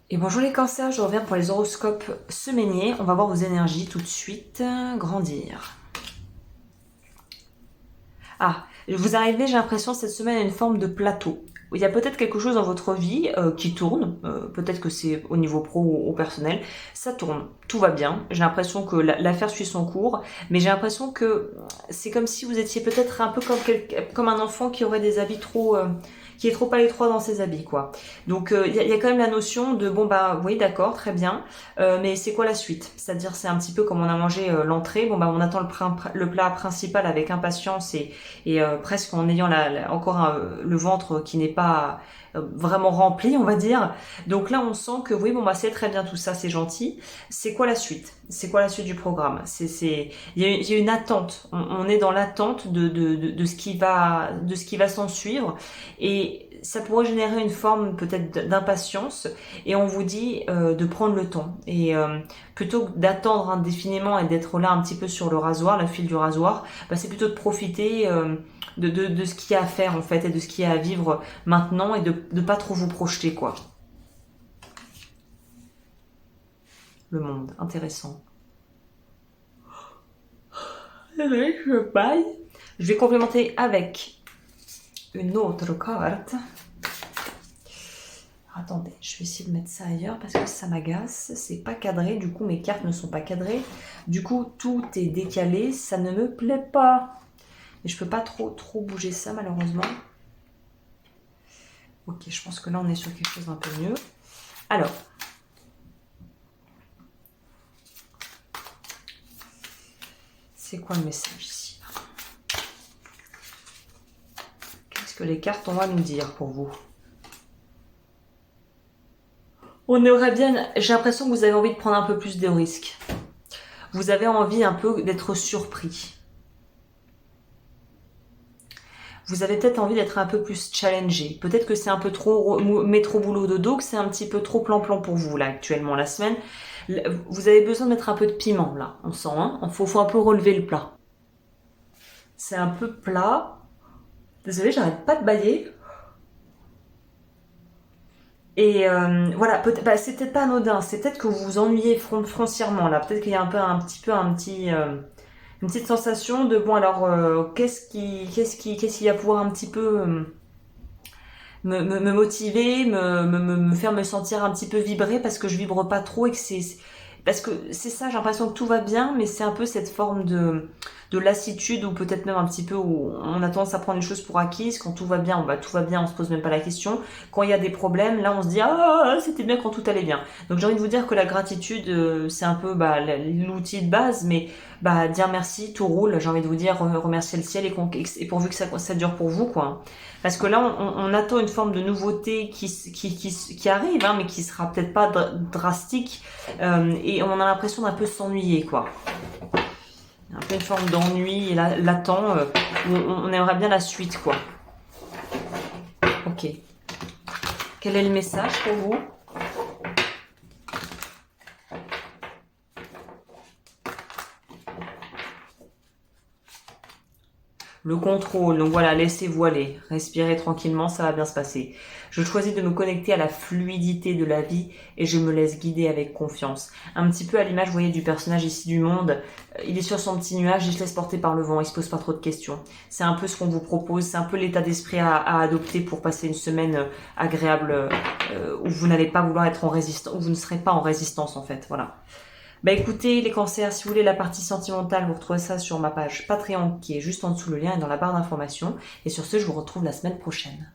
Et bonjour les cancers, je reviens pour les horoscopes semainiers. On va voir vos énergies tout de suite grandir. Ah, vous arrivez, j'ai l'impression, cette semaine à une forme de plateau. Il y a peut-être quelque chose dans votre vie qui tourne, peut-être que c'est au niveau pro ou au personnel, ça tourne, tout va bien. J'ai l'impression que l'affaire suit son cours, mais j'ai l'impression que c'est comme si vous étiez peut-être un peu comme un enfant qui aurait des habits qui est trop à l'étroit dans ses habits, quoi. Donc y a quand même la notion de bon bah oui d'accord très bien, mais c'est quoi la suite? C'est-à-dire c'est un petit peu comme on a mangé l'entrée, bon bah on attend le plat principal avec impatience et presque en ayant encore le ventre qui n'est pas vraiment rempli, on va dire. Donc là, on sent que oui, bon bah c'est très bien tout ça, c'est gentil. C'est quoi la suite? C'est quoi la suite du programme? Il y a une attente. On est dans l'attente de ce qui va s'en suivre, et ça pourrait générer une forme peut-être d'impatience. Et on vous dit de prendre le temps et plutôt que d'attendre indéfiniment et d'être là un petit peu sur le rasoir, le fil du rasoir, bah, c'est plutôt de profiter de ce qu'il y a à faire en fait et de ce qu'il y a à vivre maintenant et de pas trop vous projeter quoi. Le monde, intéressant. Je baille. Je vais complémenter avec une autre carte. Attendez, je vais essayer de mettre ça ailleurs parce que ça m'agace. C'est pas cadré, du coup mes cartes ne sont pas cadrées. Du coup tout est décalé, ça ne me plaît pas. Et je peux pas trop bouger ça malheureusement. Ok, je pense que là on est sur quelque chose d'un peu mieux. Alors, c'est quoi le message ici? Qu'est-ce que les cartes ont à nous dire pour vous? On aurait bien, j'ai l'impression que vous avez envie de prendre un peu plus de risques. Vous avez envie un peu d'être surpris. Vous avez peut-être envie d'être un peu plus challengé. Peut-être que c'est un peu trop métro boulot dodo, que c'est un petit peu trop plan-plan pour vous là actuellement la semaine. Vous avez besoin de mettre un peu de piment là, on sent. Hein, faut un peu relever le plat. C'est un peu plat. Désolée, j'arrête pas de bailler. Et voilà, bah, c'est peut-être pas anodin, c'est peut-être que vous vous ennuyez foncièrement là. Peut-être qu'il y a une petite sensation de bon alors qu'est-ce qui va pouvoir un petit peu me motiver, me faire me sentir un petit peu vibrer parce que je vibre pas trop et que parce que c'est ça, j'ai l'impression que tout va bien, mais c'est un peu cette forme de lassitude ou peut-être même un petit peu où on a tendance à prendre les choses pour acquises. Quand tout va bien, tout va bien, on se pose même pas la question. Quand il y a des problèmes, là on se dit ah c'était bien quand tout allait bien. Donc j'ai envie de vous dire que la gratitude c'est un peu l'outil de base, mais dire merci, tout roule. J'ai envie de vous dire remercier le ciel et pourvu que ça dure pour vous quoi. Parce que là, on attend une forme de nouveauté qui arrive, hein, mais qui sera peut-être pas drastique. Et on a l'impression d'un peu s'ennuyer, quoi. Un peu une forme d'ennui latent, où on aimerait bien la suite, quoi. Ok. Quel est le message pour vous? Le contrôle, donc voilà, laissez-vous aller, respirez tranquillement, ça va bien se passer. Je choisis de me connecter à la fluidité de la vie et je me laisse guider avec confiance. Un petit peu à l'image, vous voyez, du personnage ici du monde. Il est sur son petit nuage, il se laisse porter par le vent, il se pose pas trop de questions. C'est un peu ce qu'on vous propose, c'est un peu l'état d'esprit à adopter pour passer une semaine agréable où vous n'allez pas vouloir être en résistance, où vous ne serez pas en résistance en fait, voilà. Bah écoutez les cancers, si vous voulez la partie sentimentale, vous retrouvez ça sur ma page Patreon qui est juste en dessous, le lien est dans la barre d'informations. Et sur ce, je vous retrouve la semaine prochaine.